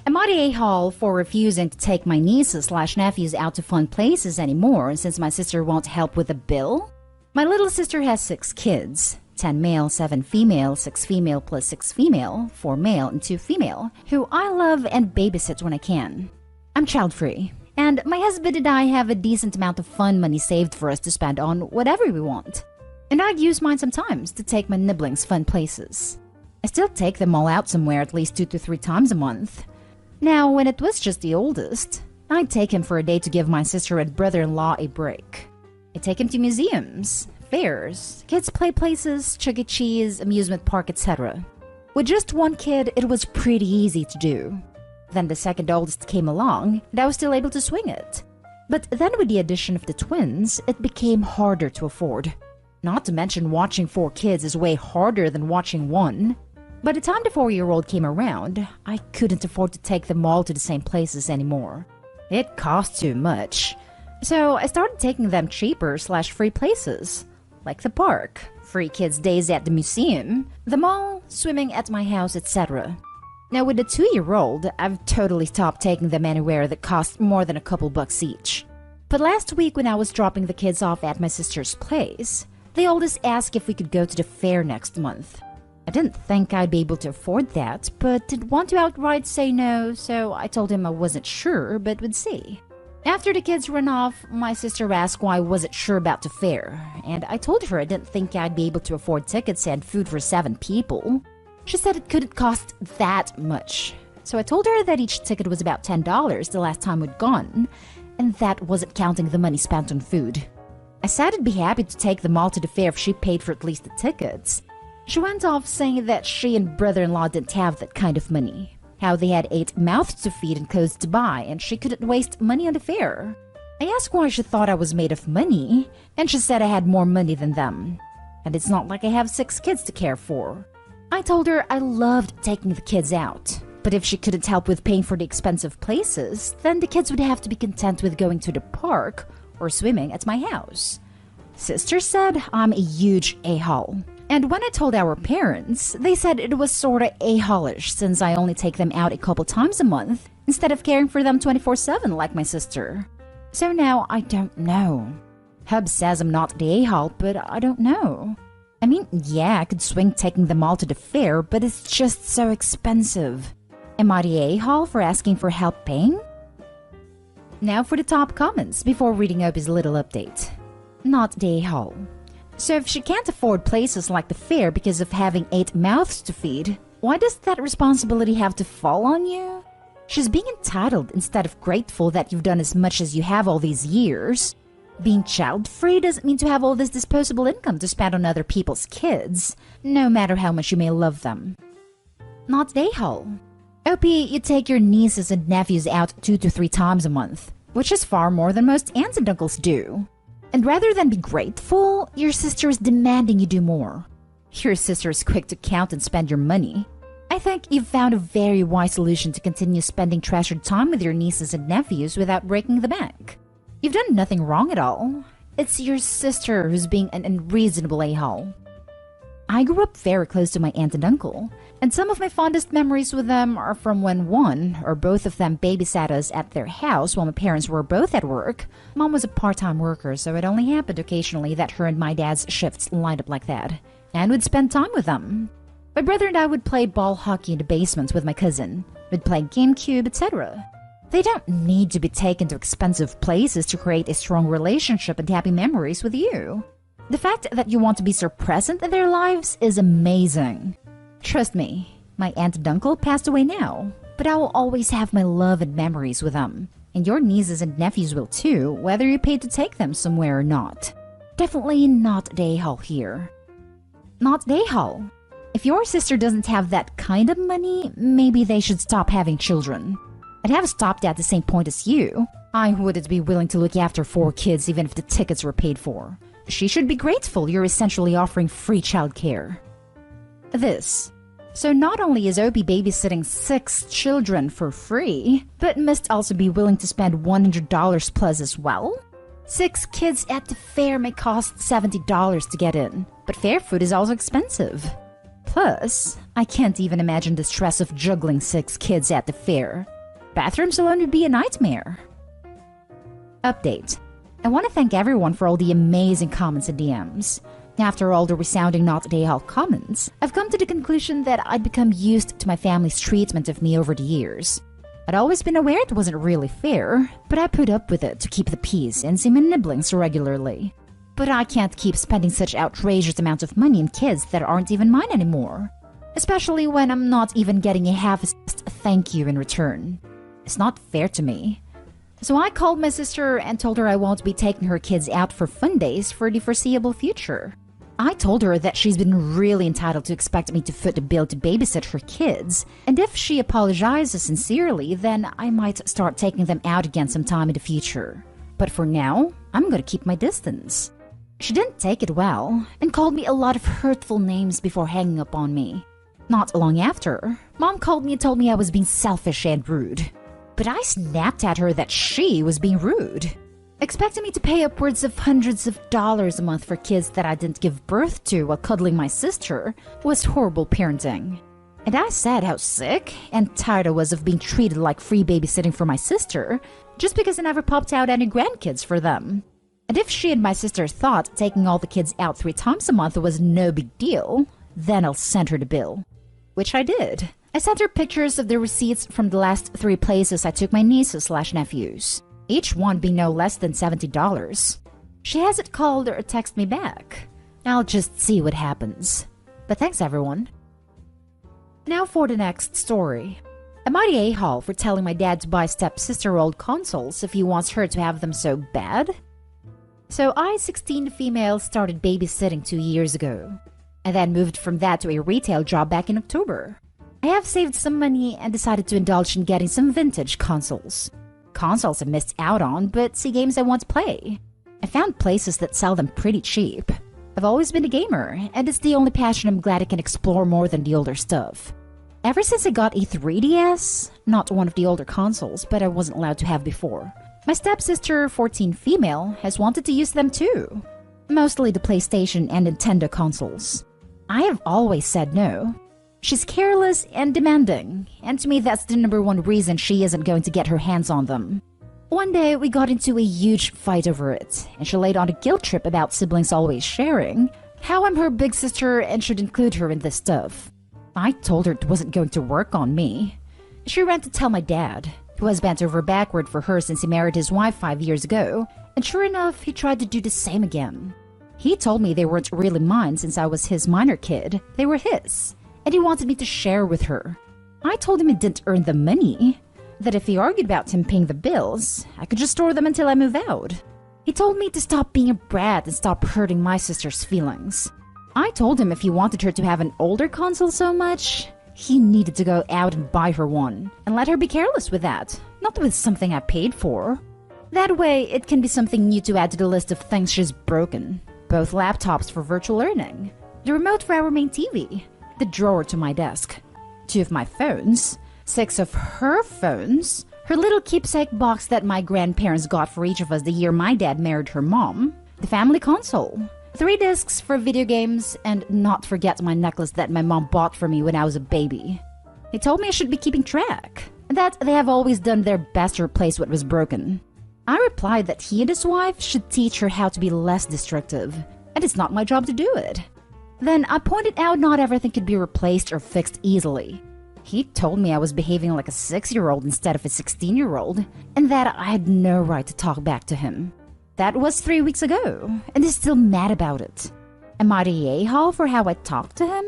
I'm not a-hole for refusing to take my nieces/nephews out to fun places anymore since my sister won't help with the bill. My little sister has 6 kids, 10 male, 7 female, 6 female plus 6 female, 4 male and 2 female, who I love and babysit when I can. I'm child-free, and my husband and I have a decent amount of fun money saved for us to spend on whatever we want. And I'd use mine sometimes to take my nibblings fun places. I still take them all out somewhere at least 2 to 3 times a month. Now, when it was just the oldest, I'd take him for a day to give my sister and brother-in-law a break. I'd take him to museums, fairs, kids' play places, Chuck E. Cheese, amusement park, etc. With just one kid, it was pretty easy to do. Then the second oldest came along, and I was still able to swing it. But then with the addition of the twins, it became harder to afford. Not to mention watching 4 kids is way harder than watching one. By the time the 4-year-old came around, I couldn't afford to take them all to the same places anymore. It cost too much. So I started taking them cheaper/free places, like the park, free kids' days at the museum, the mall, swimming at my house, etc. Now with the 2-year-old, I've totally stopped taking them anywhere that costs more than a couple bucks each. But last week when I was dropping the kids off at my sister's place, the oldest asked if we could go to the fair next month. I didn't think I'd be able to afford that, but didn't want to outright say no, so I told him I wasn't sure, but would see. After the kids ran off, my sister asked why I wasn't sure about the fair, and I told her I didn't think I'd be able to afford tickets and food for 7 people. She said it couldn't cost that much, so I told her that each ticket was about $10 the last time we'd gone, and that wasn't counting the money spent on food. I said I'd be happy to take them all to the fair if she paid for at least the tickets. She went off saying that she and brother-in-law didn't have that kind of money, how they had 8 mouths to feed and clothes to buy, and she couldn't waste money on the fair. I asked why she thought I was made of money, and she said I had more money than them. And it's not like I have 6 kids to care for. I told her I loved taking the kids out, but if she couldn't help with paying for the expensive places, then the kids would have to be content with going to the park or swimming at my house. Sister said I'm a huge a-hole. And when I told our parents, they said it was sorta a-holish since I only take them out a couple times a month instead of caring for them 24/7 like my sister. So now I don't know. Hub says I'm not the a-hole, but I don't know. I mean, yeah, I could swing taking them all to the fair, but it's just so expensive. Am I the a-hole for asking for help paying? Now for the top comments before reading Opie's little update. Not the a-hole. So if she can't afford places like the fair because of having 8 mouths to feed, why does that responsibility have to fall on you? She's being entitled instead of grateful that you've done as much as you have all these years. Being child-free doesn't mean to have all this disposable income to spend on other people's kids, no matter how much you may love them. Not the a-hole. OP, you take your nieces and nephews out 2 to 3 times a month, which is far more than most aunts and uncles do. And rather than be grateful, your sister is demanding you do more. Your sister is quick to count and spend your money. I think you've found a very wise solution to continue spending treasured time with your nieces and nephews without breaking the bank. You've done nothing wrong at all. It's your sister who's being an unreasonable a-hole. I grew up very close to my aunt and uncle, and some of my fondest memories with them are from when one or both of them babysat us at their house while my parents were both at work. Mom was a part-time worker, so it only happened occasionally that her and my dad's shifts lined up like that, and we'd spend time with them. My brother and I would play ball hockey in the basement with my cousin. We'd play GameCube, etc. They don't need to be taken to expensive places to create a strong relationship and happy memories with you. The fact that you want to be so present in their lives is amazing. Trust me, my aunt and uncle passed away now, but I will always have my love and memories with them. And your nieces and nephews will too, whether you paid to take them somewhere or not. Definitely not the a-hole here. Not the a-hole. If your sister doesn't have that kind of money, maybe they should stop having children. I'd have stopped at the same point as you. I wouldn't be willing to look after 4 kids even if the tickets were paid for. She should be grateful you're essentially offering free childcare. This. So not only is Opie babysitting 6 children for free, but must also be willing to spend $100 plus as well? 6 kids at the fair may cost $70 to get in, but fair food is also expensive. Plus, I can't even imagine the stress of juggling 6 kids at the fair. Bathrooms alone would be a nightmare. Update. I want to thank everyone for all the amazing comments and DMs. After all the resounding Not Day Hall comments, I've come to the conclusion that I'd become used to my family's treatment of me over the years. I'd always been aware it wasn't really fair, but I put up with it to keep the peace and see my nibblings regularly. But I can't keep spending such outrageous amounts of money on kids that aren't even mine anymore. Especially when I'm not even getting a half-assed thank you in return. It's not fair to me. So I called my sister and told her I won't be taking her kids out for fun days for the foreseeable future. I told her that she's been really entitled to expect me to foot the bill to babysit her kids, and if she apologizes sincerely, then I might start taking them out again sometime in the future. But for now, I'm gonna keep my distance. She didn't take it well, and called me a lot of hurtful names before hanging up on me. Not long after, Mom called me and told me I was being selfish and rude. But I snapped at her that she was being rude. Expecting me to pay upwards of hundreds of dollars a month for kids that I didn't give birth to while cuddling my sister was horrible parenting. And I said how sick and tired I was of being treated like free babysitting for my sister just because I never popped out any grandkids for them. And if she and my sister thought taking all the kids out 3 times a month was no big deal, then I'll send her the bill. Which I did. I sent her pictures of the receipts from the last 3 places I took my nieces/nephews. Each one being no less than $70. She hasn't called or texted me back. I'll just see what happens. But thanks everyone. Now for the next story. Am I the a-hole for telling my dad to buy stepsister old consoles if he wants her to have them so bad? So I, 16 female, started babysitting 2 years ago. I then moved from that to a retail job back in October. I have saved some money and decided to indulge in getting some vintage consoles. Consoles I missed out on, but see games I want to play. I found places that sell them pretty cheap. I've always been a gamer, and it's the only passion I'm glad I can explore more than the older stuff. Ever since I got a 3DS, not one of the older consoles, but I wasn't allowed to have before, my stepsister, 14 female, has wanted to use them too. Mostly the PlayStation and Nintendo consoles. I have always said no. She's careless and demanding, and to me that's the #1 reason she isn't going to get her hands on them. One day we got into a huge fight over it, and she laid on a guilt trip about siblings always sharing, how I'm her big sister and should include her in this stuff. I told her it wasn't going to work on me. She ran to tell my dad, who has bent over backward for her since he married his wife 5 years ago, and sure enough he tried to do the same again. He told me they weren't really mine since I was his minor kid, they were his. And he wanted me to share with her. I told him he didn't earn the money, that if he argued about him paying the bills, I could just store them until I move out. He told me to stop being a brat and stop hurting my sister's feelings. I told him if he wanted her to have an older console so much, he needed to go out and buy her one, and let her be careless with that, not with something I paid for. That way, it can be something new to add to the list of things she's broken. Both laptops for virtual learning, the remote for our main TV, the drawer to my desk, 2 of my phones, 6 of her phones, her little keepsake box that my grandparents got for each of us the year my dad married her mom, the family console, 3 discs for video games, and not forget my necklace that my mom bought for me when I was a baby. He told me I should be keeping track, and that they have always done their best to replace what was broken. I replied that he and his wife should teach her how to be less destructive, and it's not my job to do it. Then I pointed out not everything could be replaced or fixed easily. He told me I was behaving like a 6-year-old instead of a 16-year-old, and that I had no right to talk back to him. That was 3 weeks ago, and he's still mad about it. Am I the a-hole for how I talked to him?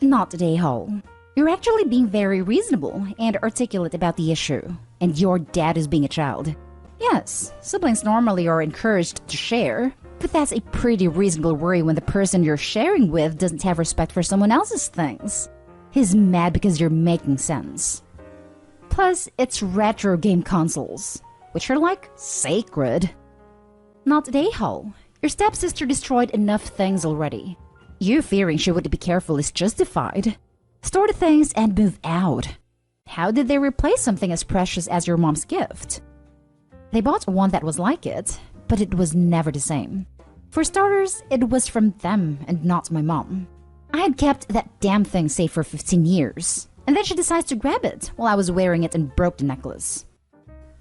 Not the a-hole. You're actually being very reasonable and articulate about the issue, and your dad is being a child. Yes, siblings normally are encouraged to share, but that's a pretty reasonable worry when the person you're sharing with doesn't have respect for someone else's things. He's mad because you're making sense. Plus, it's retro game consoles, which are like sacred. Not the a-hole. Your stepsister destroyed enough things already. You fearing she wouldn't be careful is justified. Store the things and move out. How did they replace something as precious as your mom's gift? They bought one that was like it, but it was never the same. For starters, it was from them and not my mom. I had kept that damn thing safe for 15 years, and then she decides to grab it while I was wearing it and broke the necklace.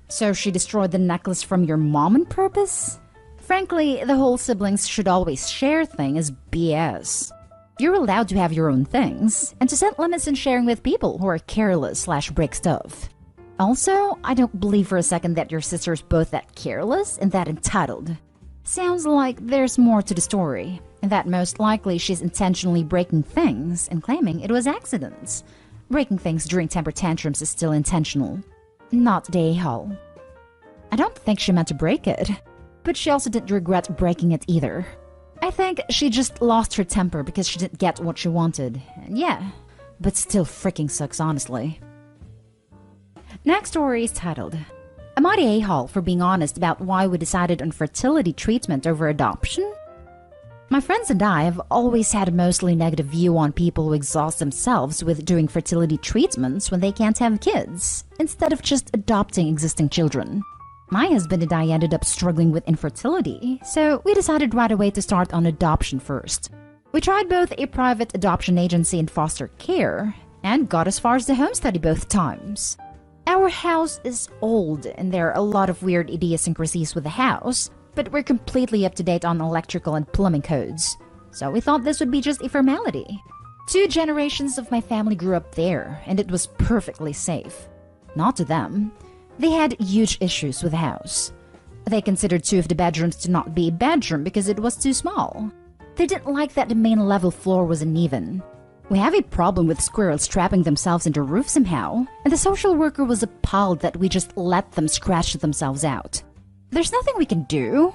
So she destroyed the necklace from your mom on purpose? Frankly, the whole siblings should always share thing is BS. You're allowed to have your own things, and to set limits in sharing with people who are careless/break stuff. Also, I don't believe for a second that your sister's both that careless and that entitled. Sounds like there's more to the story, and that most likely she's intentionally breaking things and claiming it was accidents. Breaking things during temper tantrums is still intentional, not the a-hole. I don't think she meant to break it, but she also didn't regret breaking it either. I think she just lost her temper because she didn't get what she wanted. And yeah, but still freaking sucks, honestly. Next story is titled, Am I the a-hole for being honest about why we decided on fertility treatment over adoption? My friends and I have always had a mostly negative view on people who exhaust themselves with doing fertility treatments when they can't have kids, instead of just adopting existing children. My husband and I ended up struggling with infertility, so we decided right away to start on adoption first. We tried both a private adoption agency and foster care, and got as far as the home study both times. Our house is old, and there are a lot of weird idiosyncrasies with the house, but we're completely up to date on electrical and plumbing codes, so we thought this would be just a formality. 2 generations of my family grew up there, and it was perfectly safe. Not to them. They had huge issues with the house. They considered 2 of the bedrooms to not be a bedroom because it was too small. They didn't like that the main level floor was uneven. We have a problem with squirrels trapping themselves in the roof somehow, and the social worker was appalled that we just let them scratch themselves out. There's nothing we can do.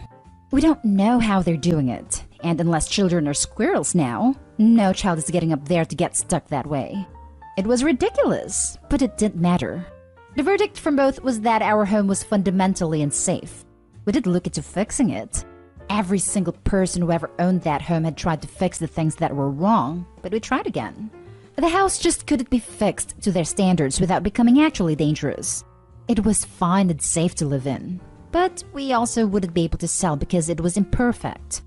We don't know how they're doing it, and unless children are squirrels now, no child is getting up there to get stuck that way. It was ridiculous, but it didn't matter. The verdict from both was that our home was fundamentally unsafe. We did look into fixing it. Every single person who ever owned that home had tried to fix the things that were wrong, but we tried again. The house just couldn't be fixed to their standards without becoming actually dangerous. It was fine and safe to live in, but we also wouldn't be able to sell because it was imperfect.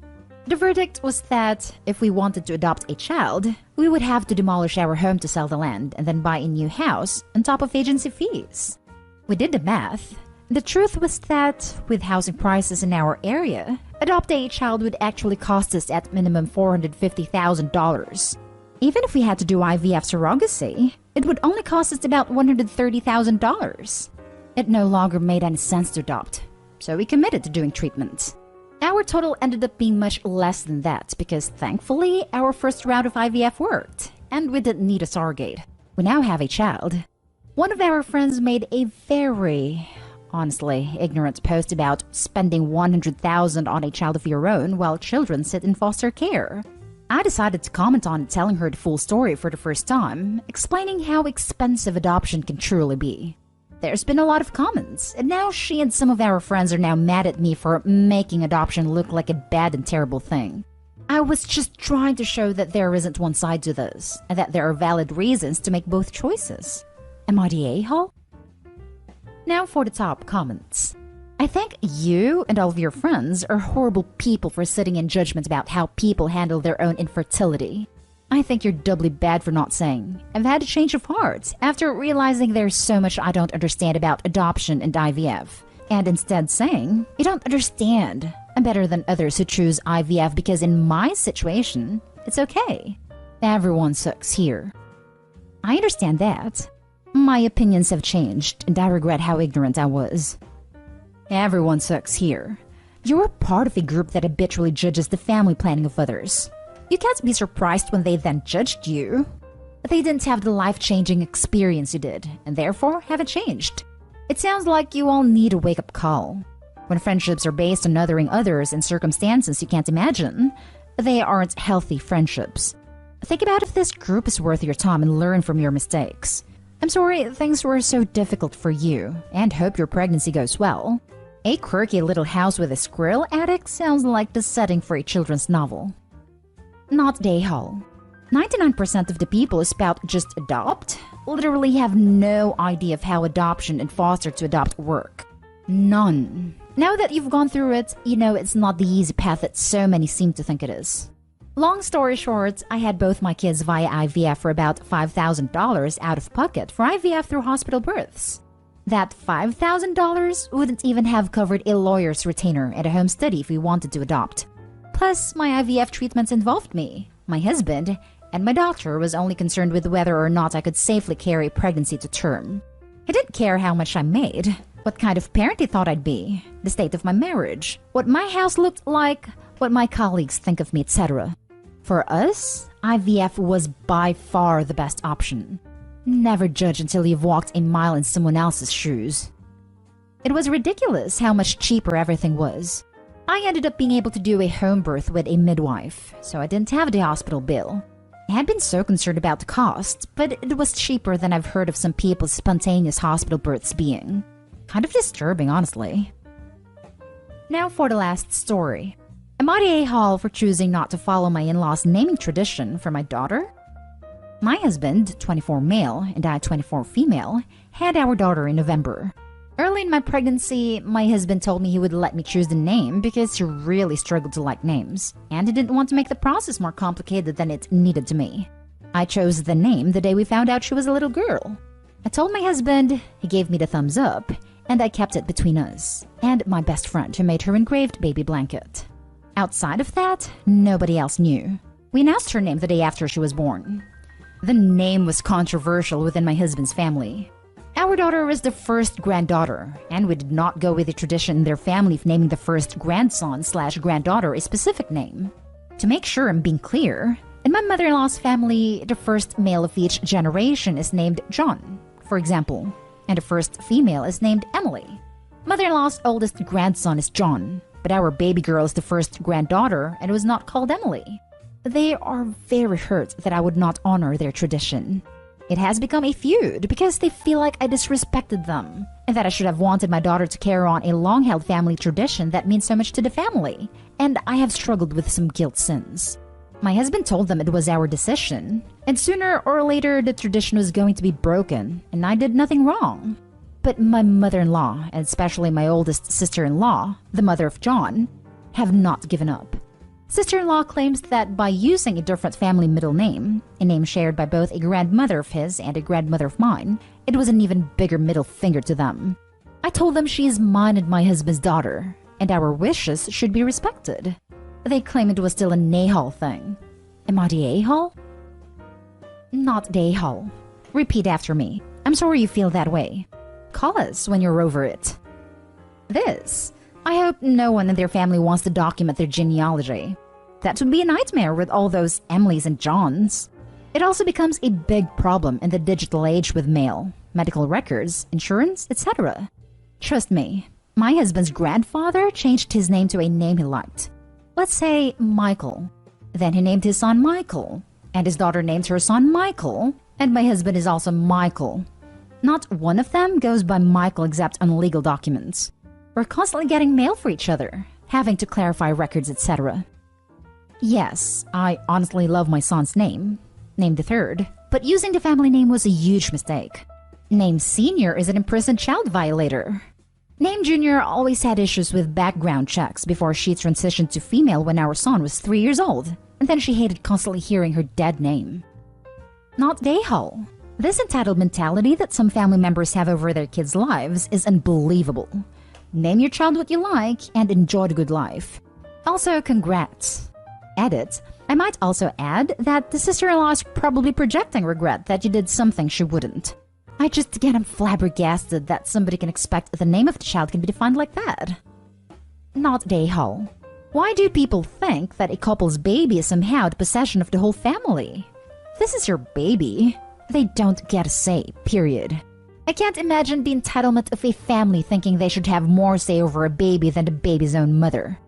The verdict was that if we wanted to adopt a child, we would have to demolish our home to sell the land and then buy a new house on top of agency fees. We did the math. The truth was that, with housing prices in our area, adopting a child would actually cost us at minimum $450,000. Even if we had to do IVF surrogacy, it would only cost us about $130,000. It no longer made any sense to adopt, so we committed to doing treatment. Our total ended up being much less than that because, thankfully, our first round of IVF worked, and we didn't need a surrogate. We now have a child. One of our friends made a very, honestly, ignorant post about spending $100,000 on a child of your own while children sit in foster care. I decided to comment on it, telling her the full story for the first time, explaining how expensive adoption can truly be. There's been a lot of comments, and now she and some of our friends are now mad at me for making adoption look like a bad and terrible thing. I was just trying to show that there isn't one side to this, and that there are valid reasons to make both choices. Am I the a-hole? Now for the top comments. I think you and all of your friends are horrible people for sitting in judgment about how people handle their own infertility. I think you're doubly bad for not saying, I've had a change of heart after realizing there's so much I don't understand about adoption and IVF, and instead saying, you don't understand. I'm better than others who choose IVF because in my situation, it's okay. Everyone sucks here. I understand that. My opinions have changed, and I regret how ignorant I was. Everyone sucks here. You're part of a group that habitually judges the family planning of others. You can't be surprised when they then judged you. They didn't have the life-changing experience you did, and therefore haven't changed. It sounds like you all need a wake-up call. When friendships are based on othering others in circumstances you can't imagine, they aren't healthy friendships. Think about if this group is worth your time and learn from your mistakes. I'm sorry things were so difficult for you, and hope your pregnancy goes well. A quirky little house with a squirrel attic sounds like the setting for a children's novel. Not the a-hole. 99% of the people who spout just adopt literally have no idea of how adoption and foster to adopt work. None. Now that you've gone through it, you know it's not the easy path that so many seem to think it is. Long story short, I had both my kids via IVF for about $5,000 out of pocket for IVF through hospital births. That $5,000 wouldn't even have covered a lawyer's retainer and a home study if we wanted to adopt. Plus, my IVF treatments involved me, my husband, and my doctor was only concerned with whether or not I could safely carry a pregnancy to term. He didn't care how much I made, what kind of parent he thought I'd be, the state of my marriage, what my house looked like, what my colleagues think of me, etc. For us, IVF was by far the best option. Never judge until you've walked a mile in someone else's shoes. It was ridiculous how much cheaper everything was. I ended up being able to do a home birth with a midwife, so I didn't have the hospital bill. I had been so concerned about the cost, but it was cheaper than I've heard of some people's spontaneous hospital births being. Kind of disturbing, honestly. Now for the last story. Am I the a-hole for choosing not to follow my in-laws' naming tradition for my daughter? My husband, 24 male, and I, 24 female, had our daughter in November. Early in my pregnancy, my husband told me he would let me choose the name because he really struggled to like names, and he didn't want to make the process more complicated than it needed to be. I chose the name the day we found out she was a little girl. I told my husband, he gave me the thumbs up, and I kept it between us, and my best friend who made her engraved baby blanket. Outside of that, nobody else knew. We announced her name the day after she was born. The name was controversial within my husband's family. Our daughter was the first granddaughter, and we did not go with the tradition in their family of naming the first grandson/granddaughter a specific name. To make sure I'm being clear, in my mother-in-law's family, the first male of each generation is named John, for example, and the first female is named Emily. Mother-in-law's oldest grandson is John, but our baby girl is the first granddaughter and was not called Emily. They are very hurt that I would not honor their tradition. It has become a feud because they feel like I disrespected them, and that I should have wanted my daughter to carry on a long-held family tradition that means so much to the family, and I have struggled with some guilt since. My husband told them it was our decision, and sooner or later the tradition was going to be broken, and I did nothing wrong. But my mother-in-law, and especially my oldest sister-in-law, the mother of John, have not given up. Sister-in-law claims that by using a different family middle name, a name shared by both a grandmother of his and a grandmother of mine, it was an even bigger middle finger to them. I told them she is mine and my husband's daughter, and our wishes should be respected. They claim it was still a Nahal thing. Am I the a-hole? Not the a-hole. Repeat after me. I'm sorry you feel that way. Call us when you're over it. This. I hope no one in their family wants to document their genealogy. That would be a nightmare with all those Emilys and Johns. It also becomes a big problem in the digital age with mail, medical records, insurance, etc. Trust me, my husband's grandfather changed his name to a name he liked. Let's say Michael. Then he named his son Michael, and his daughter named her son Michael, and my husband is also Michael. Not one of them goes by Michael except on legal documents. We're constantly getting mail for each other, having to clarify records, etc. Yes, I honestly love my son's name, named the third, but using the family name was a huge mistake. Name Senior is an imprisoned child violator. Name Junior always had issues with background checks before she transitioned to female when our son was 3 years old, and then she hated constantly hearing her dead name. Not Dayhole. This entitled mentality that some family members have over their kids' lives is unbelievable. Name your child what you like and enjoy the good life. Also, congrats. Edit. I might also add that the sister-in-law is probably projecting regret that you did something she wouldn't. I just get flabbergasted that somebody can expect the name of the child can be defined like that. Not Dayhole. Why do people think that a couple's baby is somehow the possession of the whole family? This is your baby. They don't get a say, period. I can't imagine the entitlement of a family thinking they should have more say over a baby than the baby's own mother.